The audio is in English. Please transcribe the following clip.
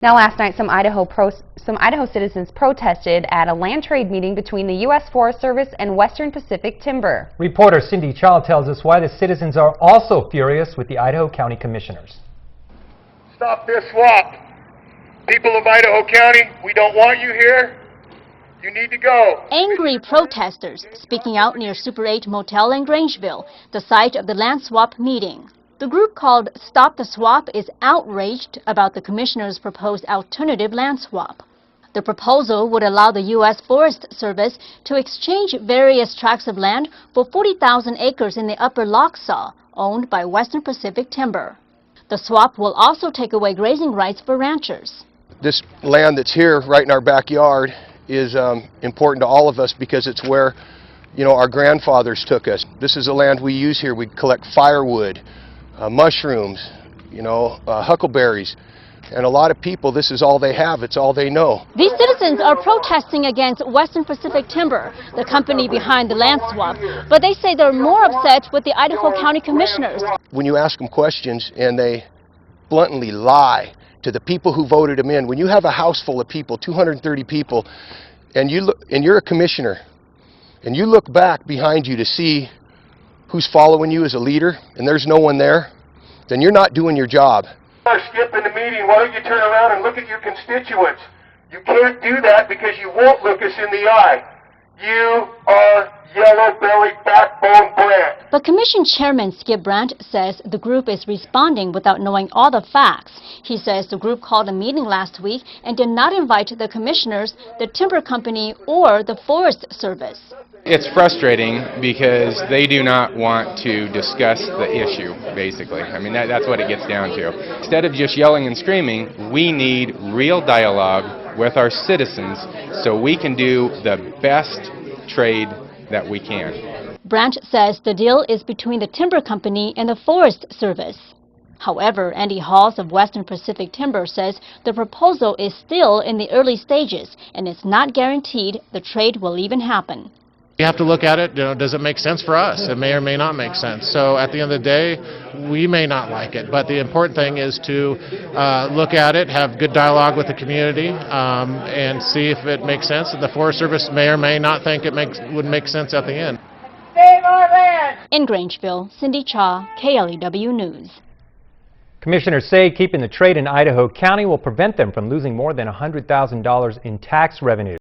Now, last night, some Idaho citizens protested at a land trade meeting between the U.S. Forest Service and Western Pacific Timber. Reporter Cindy Cha tells us why the citizens are also furious with the Idaho County Commissioners. Stop this swap. People of Idaho County, we don't want you here. You need to go. Angry protesters speaking out near Super 8 Motel in Grangeville, the site of the land swap meeting. The group called Stop the Swap is outraged about the commissioner's proposed alternative land swap. The proposal would allow the U.S. Forest Service to exchange various tracts of land for 40,000 acres in the Upper Lochsaw, owned by Western Pacific Timber. The swap will also take away grazing rights for ranchers. This land that's here right in our backyard is important to all of us because it's where, our grandfathers took us. This is the land we use here. We collect firewood, mushrooms, huckleberries, and a lot of people, this is all they have, it's all they know. These citizens are protesting against Western Pacific Timber, the company behind the land swap, but they say they're more upset with the Idaho County Commissioners. When you ask them questions and they bluntly lie to the people who voted them in, when you have a house full of people, 230 people, and you're a commissioner, and you look back behind you to see who's following you as a leader, and there's no one there, then you're not doing your job. Skipping the meeting, why don't you turn around and look at your constituents? You can't do that because you won't look us in the eye. You are yellow-bellied backbone Brandt. But Commission Chairman Skip Brandt says the group is responding without knowing all the facts. He says the group called a meeting last week and did not invite the commissioners, the timber company, or the Forest Service. It's frustrating because they do not want to discuss the issue, basically. I mean, that's what it gets down to. Instead of just yelling and screaming, we need real dialogue with our citizens so we can do the best trade that we can. Brandt says the deal is between the timber company and the Forest Service. However, Andy Halls of Western Pacific Timber says the proposal is still in the early stages and it's not guaranteed the trade will even happen. You have to look at it, does it make sense for us? It may or may not make sense. So at the end of the day, we may not like it. But the important thing is to look at it, have good dialogue with the community, and see if it makes sense. The Forest Service may or may not think it would make sense at the end. Save our land! In Grangeville, Cindy Cha, KLEW News. Commissioners say keeping the trade in Idaho County will prevent them from losing more than $100,000 in tax revenue.